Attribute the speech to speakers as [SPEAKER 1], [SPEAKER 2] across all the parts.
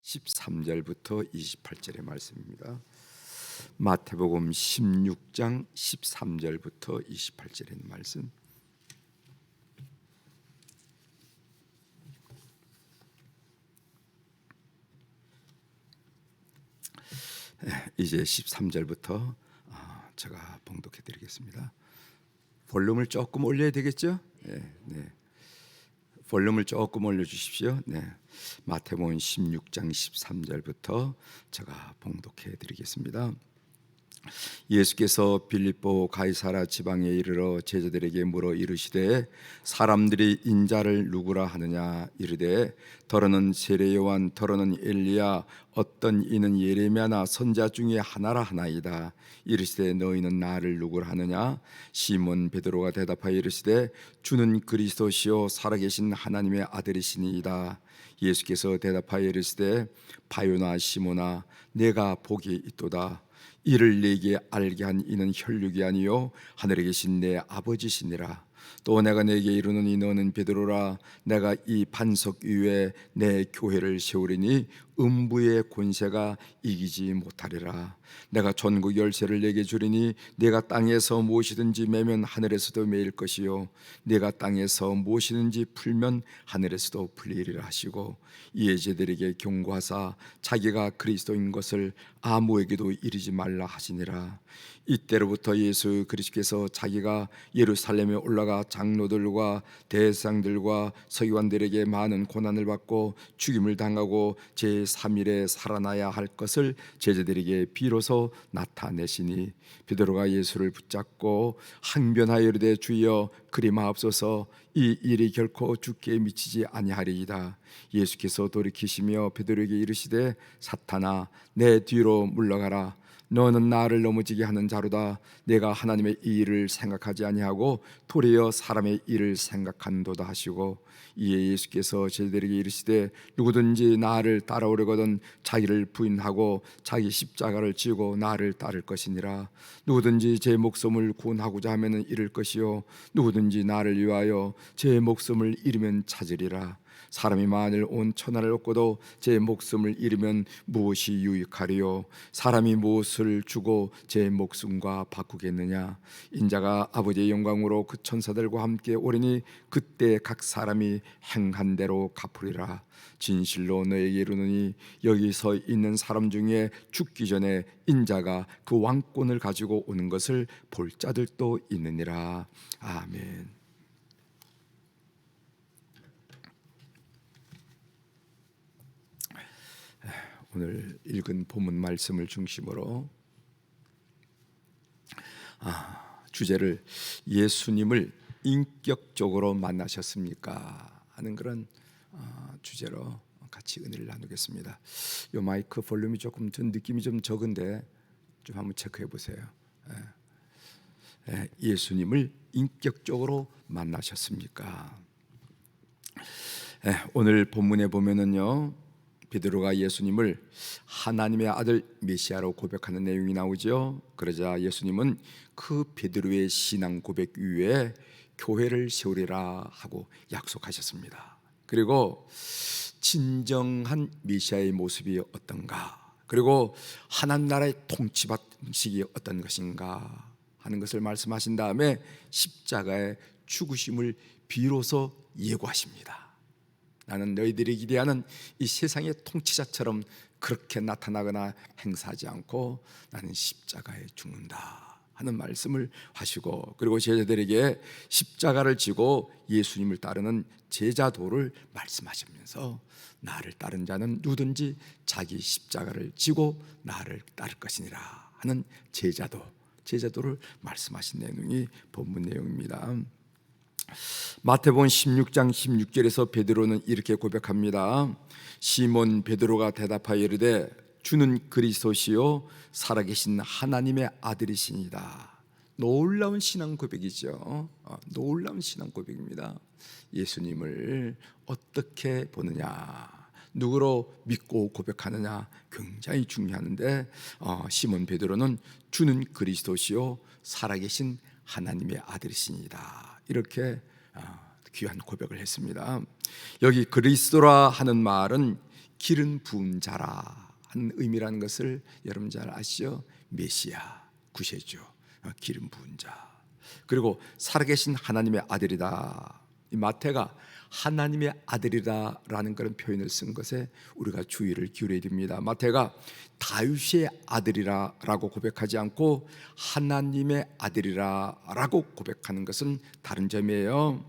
[SPEAKER 1] 13절부터 28절의 말씀입니다. 마태복음 16장 13절부터 28절의 말씀. 이제 13절부터 제가 봉독해 드리겠습니다. 볼륨을 조금 올려야 되겠죠? 네. 볼륨을 조금 올려주십시오. 네. 마태복음 16장 13절부터 제가 봉독해 드리겠습니다. 예수께서 빌립보 가이사라 지방에 이르러 제자들에게 물어 이르시되 사람들이 인자를 누구라 하느냐 이르되 더러는 세례 요한 더러는 엘리야 어떤 이는 예레미야나 선자 중에 하나라 하나이다. 이르시되 너희는 나를 누구라 하느냐. 시몬 베드로가 대답하여 이르시되 주는 그리스도시요 살아계신 하나님의 아들이시니이다. 예수께서 대답하여 이르시되 바요나 시몬아 내가 복이 있도다. 이를 네게 알게 한 이는 혈육이 아니요 하늘에 계신 내 아버지시니라. 또 내가 네게 이르노니 너는 베드로라. 내가 이 반석 위에 내 교회를 세우리니 음부의 권세가 이기지 못하리라. 내가 전국 열쇠를 네게 주리니 네가 땅에서 무엇이든지 매면 하늘에서도 매일 것이요 네가 땅에서 무엇이든지 풀면 하늘에서도 풀리리라 하시고 이에 제들에게 경고하사 자기가 그리스도인 것을 아무에게도 이르지 말라 하시니라. 이때로부터 예수 그리스도께서 자기가 예루살렘에 올라가 장로들과 대상들과 서기관들에게 많은 고난을 받고 죽임을 당하고 제3일에 살아나야 할 것을 제자들에게 비로소 나타내시니 베드로가 예수를 붙잡고 항변하여 이르되 주여 그리 마옵소서 이 일이 결코 죽게 미치지 아니하리이다. 예수께서 돌이키시며 베드로에게 이르시되 사탄아 내 뒤로 물러가라. 너는 나를 넘어지게 하는 자로다. 내가 하나님의 일을 생각하지 아니하고 도리어 사람의 일을 생각한도다 하시고 이에 예수께서 제자들에게 이르시되 누구든지 나를 따라오려거든 자기를 부인하고 자기 십자가를 지고 나를 따를 것이니라. 누구든지 제 목숨을 구원하고자 하면 잃을 것이요 누구든지 나를 위하여 제 목숨을 잃으면 찾으리라. 사람이 만일 온 천하를 얻고도 제 목숨을 잃으면 무엇이 유익하리요. 사람이 무엇을 주고 제 목숨과 바꾸겠느냐. 인자가 아버지의 영광으로 그 천사들과 함께 오리니 그때 각 사람이 행한 대로 갚으리라. 진실로 너에게 이르노니 여기 서 있는 사람 중에 죽기 전에 인자가 그 왕권을 가지고 오는 것을 볼 자들도 있느니라. 아멘. 오늘 읽은 본문 말씀을 중심으로 주제를 예수님을 인격적으로 만나셨습니까? 하는 그런 주제로 같이 은혜를 나누겠습니다. 이 마이크 볼륨이 조금 전 느낌이 좀 적은데 좀 한번 체크해 보세요. 예수님을 인격적으로 만나셨습니까? 오늘 본문에 보면은요. 베드로가 예수님을 하나님의 아들 메시아로 고백하는 내용이 나오죠. 그러자 예수님은 그 베드로의 신앙 고백 위에 교회를 세우리라 하고 약속하셨습니다. 그리고 진정한 메시아의 모습이 어떤가, 그리고 하나님 나라의 통치 방식이 어떤 것인가 하는 것을 말씀하신 다음에 십자가의 죽으심을 비로소 예고하십니다. 나는 너희들이 기대하는 이 세상의 통치자처럼 그렇게 나타나거나 행사하지 않고 나는 십자가에 죽는다 하는 말씀을 하시고, 그리고 제자들에게 십자가를 지고 예수님을 따르는 제자도를 말씀하시면서 나를 따른 자는 누구든지 자기 십자가를 지고 나를 따를 것이니라 하는 제자도를 말씀하신 내용이 본문 내용입니다. 마태복음 16장 16절에서 베드로는 이렇게 고백합니다. 시몬 베드로가 대답하여 이르되 주는 그리스도시요 살아계신 하나님의 아들이시니이다. 놀라운 신앙 고백이죠. 놀라운 신앙 고백입니다. 예수님을 어떻게 보느냐, 누구로 믿고 고백하느냐 굉장히 중요한데 시몬 베드로는 주는 그리스도시요 살아계신 하나님의 아들이시니이다 이렇게 귀한 고백을 했습니다. 여기 그리스도라 하는 말은 기름 부은 자라 하는 의미라는 것을 여러분 잘 아시죠? 메시아, 구세주, 기름 부은 자. 그리고 살아계신 하나님의 아들이다. 이 마태가 하나님의 아들이다라는 그런 표현을 쓴 것에 우리가 주의를 기울여야 됩니다. 마태가 다윗의 아들이라라고 고백하지 않고 하나님의 아들이라라고 고백하는 것은 다른 점이에요.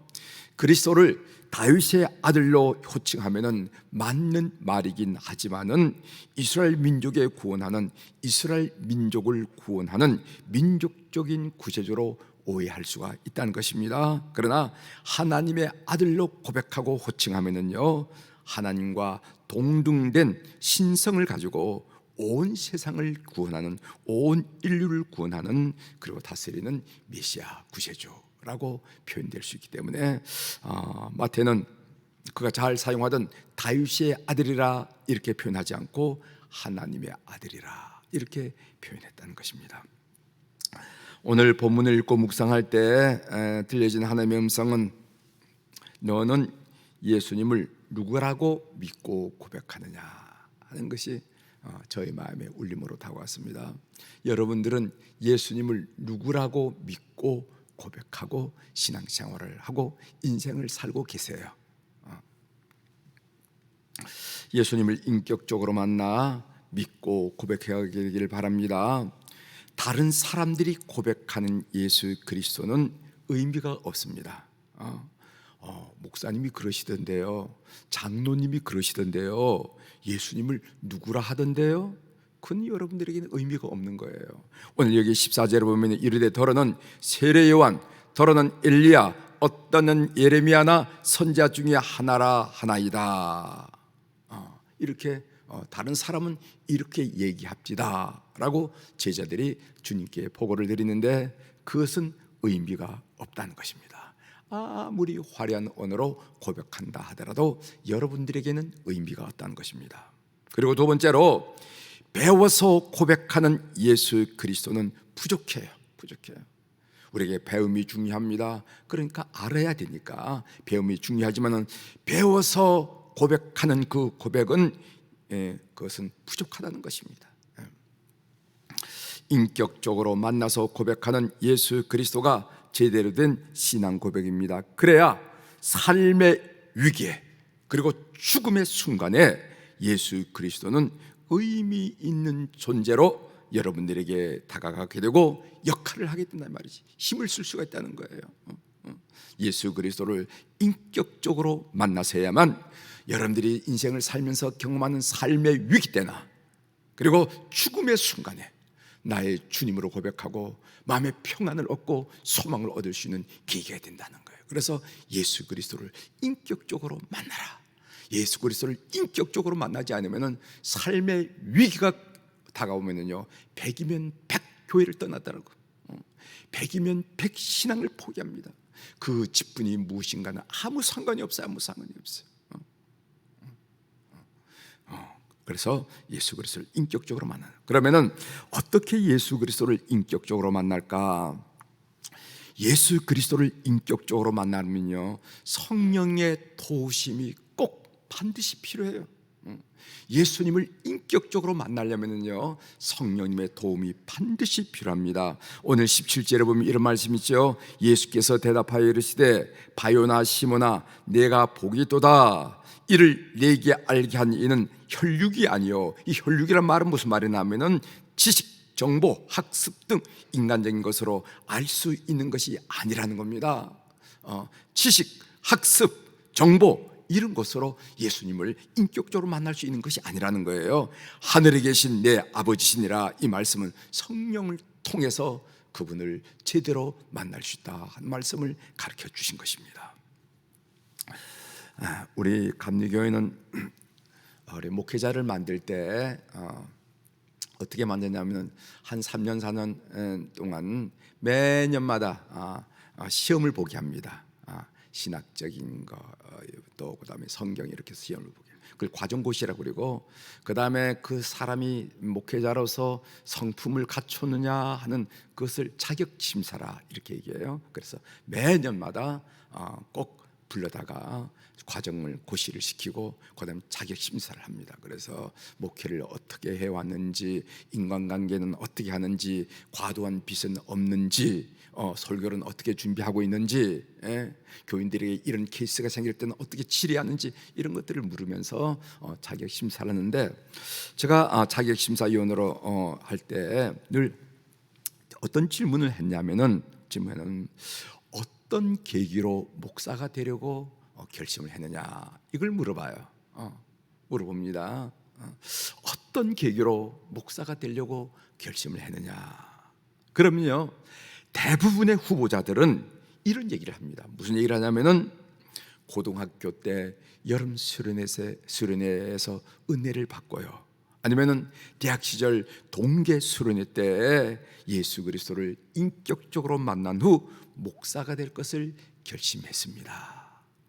[SPEAKER 1] 그리스도를 다윗의 아들로 호칭하면은 맞는 말이긴 하지만은 이스라엘 민족의 구원하는, 이스라엘 민족을 구원하는 민족적인 구세주로 오해할 수가 있다는 것입니다. 그러나 하나님의 아들로 고백하고 호칭하면은요, 하나님과 동등된 신성을 가지고 온 세상을 구원하는, 온 인류를 구원하는, 그리고 다스리는 메시아, 구세주라고 표현될 수 있기 때문에 마태는 그가 잘 사용하던 다윗의 아들이라 이렇게 표현하지 않고 하나님의 아들이라 이렇게 표현했다는 것입니다. 오늘 본문을 읽고 묵상할 때 들려진 하나님의 음성은 너는 예수님을 누구라고 믿고 고백하느냐 하는 것이 저희 마음의 울림으로 다가왔습니다. 여러분들은 예수님을 누구라고 믿고 고백하고 신앙생활을 하고 인생을 살고 계세요. 예수님을 인격적으로 만나 믿고 고백해야 되기를 바랍니다. 다른 사람들이 고백하는 예수 그리스도는 의미가 없습니다. 목사님이 그러시던데요, 장로님이 그러시던데요, 예수님을 누구라 하던데요, 그건 여러분들에게는 의미가 없는 거예요. 오늘 여기 14절에 보면 이르되 더러는 세례 요한, 더러는 엘리야, 어떠는 예레미야나 선지자 중에 하나라 하나이다. 이렇게 다른 사람은 이렇게 얘기합디다 라고 제자들이 주님께 보고를 드리는데 그것은 의미가 없다는 것입니다. 아무리 화려한 언어로 고백한다 하더라도 여러분들에게는 의미가 없다는 것입니다. 그리고 두 번째로, 배워서 고백하는 예수 그리스도는 부족해요. 우리에게 배움이 중요합니다. 그러니까 알아야 되니까 배움이 중요하지만 배워서 고백하는 그 고백은 그것은 부족하다는 것입니다. 인격적으로 만나서 고백하는 예수 그리스도가 제대로 된 신앙 고백입니다. 그래야 삶의 위기에 그리고 죽음의 순간에 예수 그리스도는 의미 있는 존재로 여러분들에게 다가가게 되고 역할을 하게 된단 말이지. 힘을 쓸 수가 있다는 거예요. 예수 그리스도를 인격적으로 만나서야만 여러분들이 인생을 살면서 경험하는 삶의 위기 때나 그리고 죽음의 순간에 나의 주님으로 고백하고 마음의 평안을 얻고 소망을 얻을 수 있는 계기가 된다는 거예요. 그래서 예수 그리스도를 인격적으로 만나라. 예수 그리스도를 인격적으로 만나지 않으면 삶의 위기가 다가오면요, 100이면 100 교회를 떠났다고, 100이면 100 신앙을 포기합니다. 그 직분이 무엇인가는 아무 상관이 없어요. 그래서 예수 그리스도를 인격적으로 만나는. 그러면은 어떻게 예수 그리스도를 인격적으로 만날까? 예수 그리스도를 인격적으로 만나면요, 성령의 도우심이 꼭 반드시 필요해요. 예수님을 인격적으로 만나려면요, 성령님의 도움이 반드시 필요합니다. 오늘 17절에 보면 이런 말씀이 있죠. 예수께서 대답하여 이르시되 바요나 시몬아 내가 복이 있도다. 이를 내게 알게 한 이는 혈육이 아니요. 이 혈육이란 말은 무슨 말이냐 하면은 지식, 정보, 학습 등 인간적인 것으로 알 수 있는 것이 아니라는 겁니다. 지식, 학습, 정보 이런 것으로 예수님을 인격적으로 만날 수 있는 것이 아니라는 거예요. 하늘에 계신 내 아버지시니라. 이 말씀은 성령을 통해서 그분을 제대로 만날 수 있다 하는 말씀을 가르쳐 주신 것입니다. 우리 감리교회는 우리 목회자를 만들 때 어떻게 만드냐면 한 3년 4년 동안 매년마다 시험을 보게 합니다. 신학적인 거 또 그다음에 성경 이렇게 시험을 보게. 그걸 과정고시라고 그러고 그다음에 그 사람이 목회자로서 성품을 갖췄느냐 하는 그것을 자격 심사라 이렇게 얘기해요. 그래서 매년마다 꼭 불러다가 과정을 고시를 시키고 그다음 자격 심사를 합니다. 그래서 목회를 어떻게 해왔는지, 인간관계는 어떻게 하는지, 과도한 빚은 없는지, 설교는 어떻게 준비하고 있는지, 교인들에게 이런 케이스가 생길 때는 어떻게 치료하는지, 이런 것들을 물으면서 자격 심사를 하는데, 제가 자격 심사위원으로 할 때 늘 어떤 질문을 했냐면은, 어떤 계기로 목사가 되려고 결심을 했느냐, 이걸 물어봐요. 물어봅니다. 어떤 계기로 목사가 되려고 결심을 했느냐. 그러면요, 대부분의 후보자들은 이런 얘기를 합니다. 무슨 얘기를 하냐면은, 고등학교 때 여름 수련회에서 은혜를 받고요, 아니면은 대학 시절 동계 수련회 때 예수 그리스도를 인격적으로 만난 후 목사가 될 것을 결심했습니다.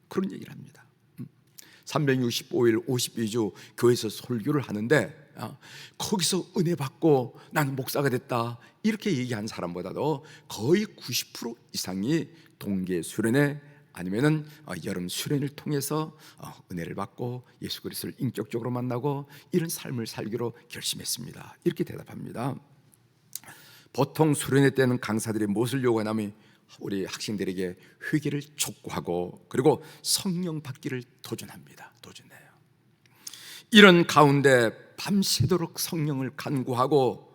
[SPEAKER 1] 그런 얘기를 합니다. 365일 52주 교회에서 설교를 하는데 거기서 은혜 받고 나는 목사가 됐다, 이렇게 얘기한 사람보다도 거의 90% 이상이 동계 수련회 아니면은 여름 수련을 통해서 은혜를 받고 예수 그리스도를 인격적으로 만나고 이런 삶을 살기로 결심했습니다, 이렇게 대답합니다. 보통 수련회 때는 강사들이 무엇을 요구하냐면 우리 학생들에게 회개를 촉구하고 그리고 성령 받기를 도전합니다. 도전해요. 이런 가운데 밤새도록 성령을 간구하고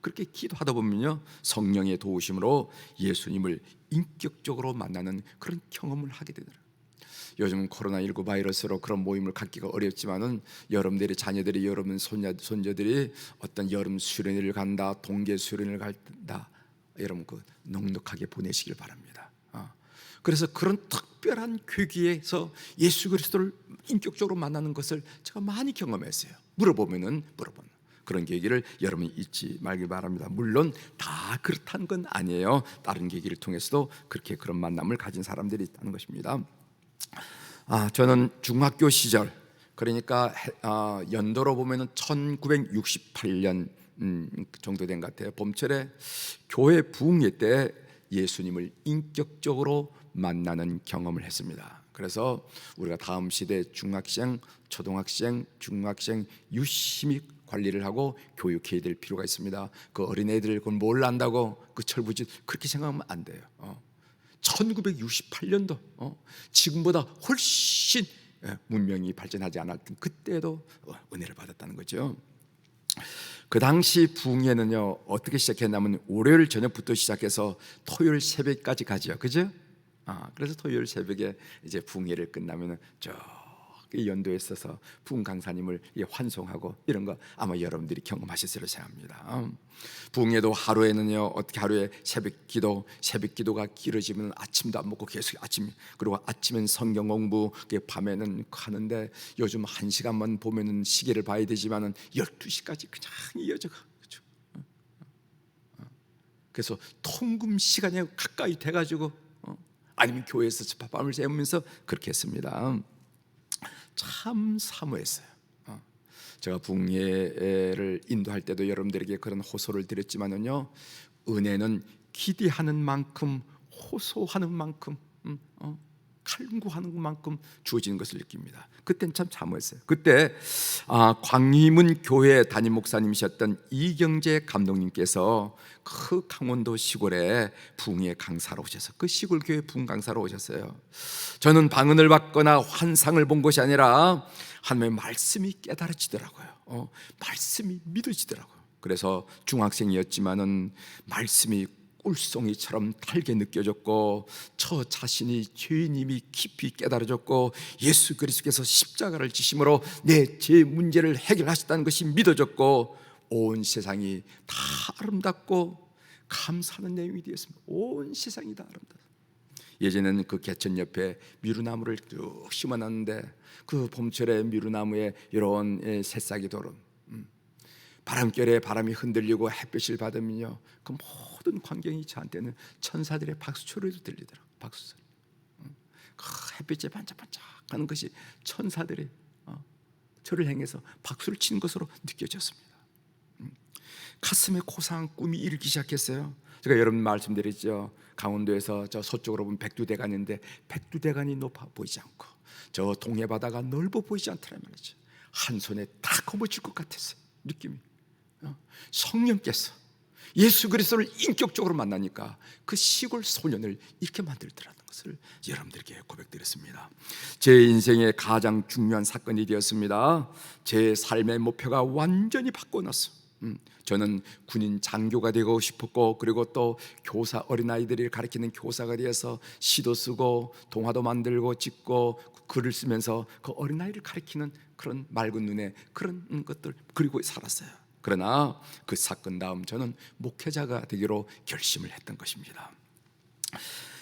[SPEAKER 1] 그렇게 기도하다 보면요, 성령의 도우심으로 예수님을 인격적으로 만나는 그런 경험을 하게 되더라고요. 요즘 코로나19 바이러스로 그런 모임을 갖기가 어렵지만은 여러분들의 자녀들이, 여러분 손자들이 어떤 여름 수련회를 간다, 동계 수련회를 간다, 여러분 그 넉넉하게 보내시길 바랍니다. 그래서 그런 특별한 계기에서 예수 그리스도를 인격적으로 만나는 것을 제가 많이 경험했어요. 물어보면 그런 계기를 여러분이 잊지 말길 바랍니다. 물론 다 그렇다는 건 아니에요. 다른 계기를 통해서도 그렇게 그런 만남을 가진 사람들이 있다는 것입니다. 저는 중학교 시절, 그러니까 연도로 보면은 1968년 정도 된 것 같아요. 봄철에 교회 부흥회 때 예수님을 인격적으로 만나는 경험을 했습니다. 그래서 우리가 다음 시대 중학생, 초등학생, 중학생 유심히 관리를 하고 교육해야 될 필요가 있습니다. 그 어린애들 그건 뭘 안다고 그 철부지 그렇게 생각하면 안 돼요. 1968년도 지금보다 훨씬 문명이 발전하지 않았던 그때도 은혜를 받았다는 거죠. 그 당시 부흥회는요, 어떻게 시작했냐면 월요일 저녁부터 시작해서 토요일 새벽까지 가죠. 그죠? 그래서 토요일 새벽에 이제 부흥회를 끝나면은 저기 연도에 있어서 부흥 강사님을 환송하고 이런 거 아마 여러분들이 경험하셨으리라 생각합니다. 부흥회도 하루에는요, 어떻게 하루에 새벽 기도가 길어지면 아침도 안 먹고 계속 그리고 아침엔 성경 공부, 밤에는 하는데 요즘 1시간만 보면은 시계를 봐야 되지만은 12시까지 그냥 이어져가. 그래서 통금 시간이 가까이 돼가지고 아니면 교회에서 밤을 새우면서 그렇게 했습니다. 참 사모했어요. 제가 부흥회를 인도할 때도 여러분들에게 그런 호소를 드렸지만은요, 은혜는 기대하는 만큼, 호소하는 만큼, 칼군구하는 만큼 주어지는 것을 느낍니다. 그때는 참 사모했어요. 그때 광림은 교회 담임 목사님이셨던 이경재 감독님께서 그 강원도 시골에 부흥회 강사로 오셔서 그 시골 교회 부흥 강사로 오셨어요. 저는 방언을 받거나 환상을 본 것이 아니라 하나님의 말씀이 깨달아지더라고요. 말씀이 믿어지더라고요. 그래서 중학생이었지만은 말씀이 꿀송이처럼 달게 느껴졌고 저 자신이 죄인임이 깊이 깨달아졌고 예수 그리스도께서 십자가를 지심으로 내 죄 문제를 해결하셨다는 것이 믿어졌고 온 세상이 다 아름답고 감사하는 내용이 되었습니다. 온 세상이 다 아름답습니다. 예전에는 그 개천 옆에 미루나무를 쭉 심어놨는데 그 봄철에 미루나무에 이런 새싹이 돌은 바람결에 바람이 흔들리고 햇빛을 받으면요, 그 모든 광경이 저한테는 천사들의 박수 소리도 들리더라고요. 박수 소리. 그 햇빛에 반짝반짝하는 것이 천사들이 저를 향해서 박수를 치는 것으로 느껴졌습니다. 가슴에 고상한 꿈이 일기 시작했어요. 제가 여러분 말씀드렸죠. 강원도에서 저 서쪽으로 보면 백두대간인데 백두대간이 높아 보이지 않고 저 동해 바다가 넓어 보이지 않더란 말이죠. 한 손에 다 거머쥘 것 같았어요. 느낌이. 성령께서 예수 그리스도를 인격적으로 만나니까 그 시골 소년을 이렇게 만들더라는 것을 여러분들에게 고백드렸습니다. 제 인생의 가장 중요한 사건이 되었습니다. 제 삶의 목표가 완전히 바꿔놨어요. 저는 군인 장교가 되고 싶었고, 그리고 또 교사, 어린아이들을 가르치는 교사가 되어서 시도 쓰고 동화도 만들고 찍고 글을 쓰면서 그 어린아이를 가르치는 그런 맑은 눈에 그런 것들 그리고 살았어요. 그러나 그 사건 다음 저는 목회자가 되기로 결심을 했던 것입니다.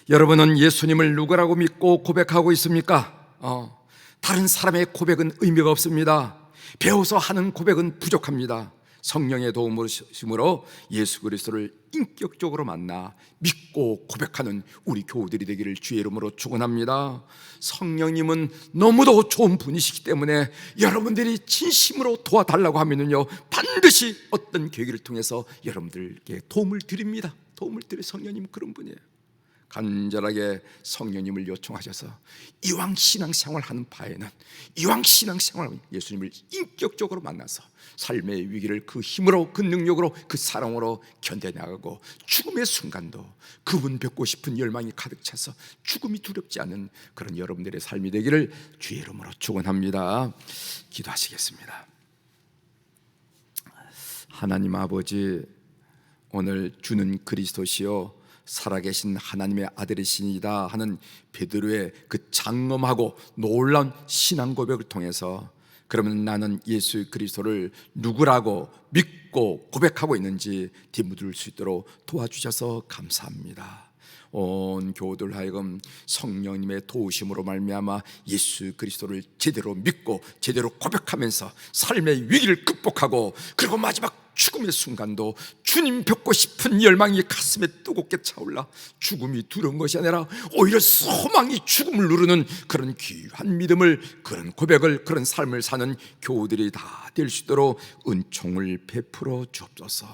[SPEAKER 1] 여러분은 예수님을 누구라고 믿고 고백하고 있습니까? 다른 사람의 고백은 의미가 없습니다. 배워서 하는 고백은 부족합니다. 성령의 도움으로 예수 그리스도를 인격적으로 만나 믿고 고백하는 우리 교우들이 되기를 주의 이름으로 축원합니다. 성령님은 너무도 좋은 분이시기 때문에 여러분들이 진심으로 도와달라고 하면요 반드시 어떤 계기를 통해서 여러분들께 도움을 드립니다. 도움을 드릴 성령님은 그런 분이에요. 간절하게 성령님을 요청하셔서 이왕 신앙생활 하는 바에는 이왕 신앙생활 예수님을 인격적으로 만나서 삶의 위기를 그 힘으로, 그 능력으로, 그 사랑으로 견뎌나가고 죽음의 순간도 그분 뵙고 싶은 열망이 가득 차서 죽음이 두렵지 않은 그런 여러분들의 삶이 되기를 주의 이름으로 축원합니다. 기도하시겠습니다. 하나님 아버지, 오늘 주는 그리스도시요 살아계신 하나님의 아들이시니다 하는 베드로의 그 장엄하고 놀라운 신앙 고백을 통해서 그러면 나는 예수 그리스도를 누구라고 믿고 고백하고 있는지 뒷묻을 수 있도록 도와주셔서 감사합니다. 온 교우들 하여금 성령님의 도우심으로 말미암아 예수 그리스도를 제대로 믿고 제대로 고백하면서 삶의 위기를 극복하고 그리고 마지막 죽음의 순간도 주님 뵙고 싶은 열망이 가슴에 뜨겁게 차올라 죽음이 두려운 것이 아니라 오히려 소망이 죽음을 누르는 그런 귀한 믿음을, 그런 고백을, 그런 삶을 사는 교우들이 다 될 수 있도록 은총을 베풀어 주옵소서.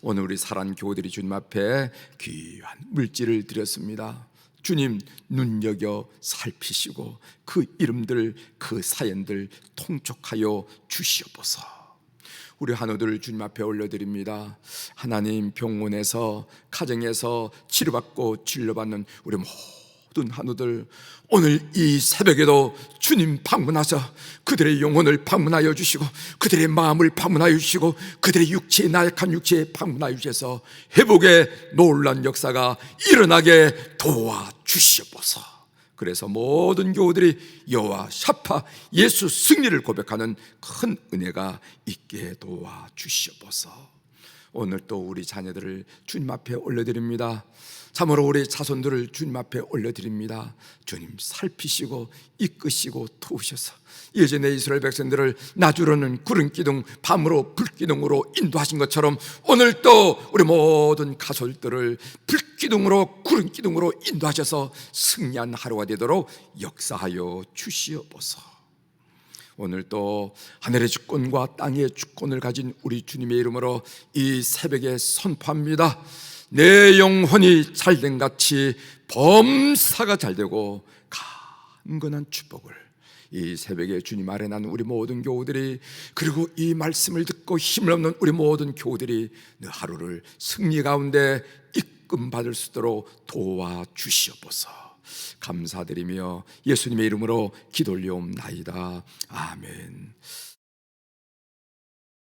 [SPEAKER 1] 오늘 우리 사랑 교우들이 주님 앞에 귀한 물질을 드렸습니다. 주님 눈여겨 살피시고 그 이름들, 그 사연들 통촉하여 주시옵소서. 우리 한우들 주님 앞에 올려드립니다. 하나님, 병원에서 가정에서 치료받고 진료받는 우리 모든 한우들, 오늘 이 새벽에도 주님 방문하셔 그들의 영혼을 방문하여 주시고 그들의 마음을 방문하여 주시고 그들의 육체의 나약한 육체에 방문하여 주셔서 회복의 놀라운 역사가 일어나게 도와주시옵소서. 그래서 모든 교우들이 여호와 샤파 예수 승리를 고백하는 큰 은혜가 있게 도와주시옵소서. 오늘 또 우리 자녀들을 주님 앞에 올려드립니다. 참으로 우리 자손들을 주님 앞에 올려드립니다. 주님 살피시고 이끄시고 도우셔서 예전에 이스라엘 백성들을 낮으로는 구름 기둥, 밤으로 불 기둥으로 인도하신 것처럼 오늘 또 우리 모든 가솔들을 불 기둥으로, 구름 기둥으로 인도하셔서 승리한 하루가 되도록 역사하여 주시옵소서. 오늘 또 하늘의 주권과 땅의 주권을 가진 우리 주님의 이름으로 이 새벽에 선포합니다. 내 영혼이 잘된 같이 범사가 잘되고 강건한 축복을 이 새벽에 주님 아래 난 우리 모든 교우들이, 그리고 이 말씀을 듣고 힘을 얻는 우리 모든 교우들이 늘 하루를 승리 가운데 이끌 받을 수 있도록 도와주시옵소서. 감사드리며 예수님의 이름으로 기도 올리옵나이다. 아멘.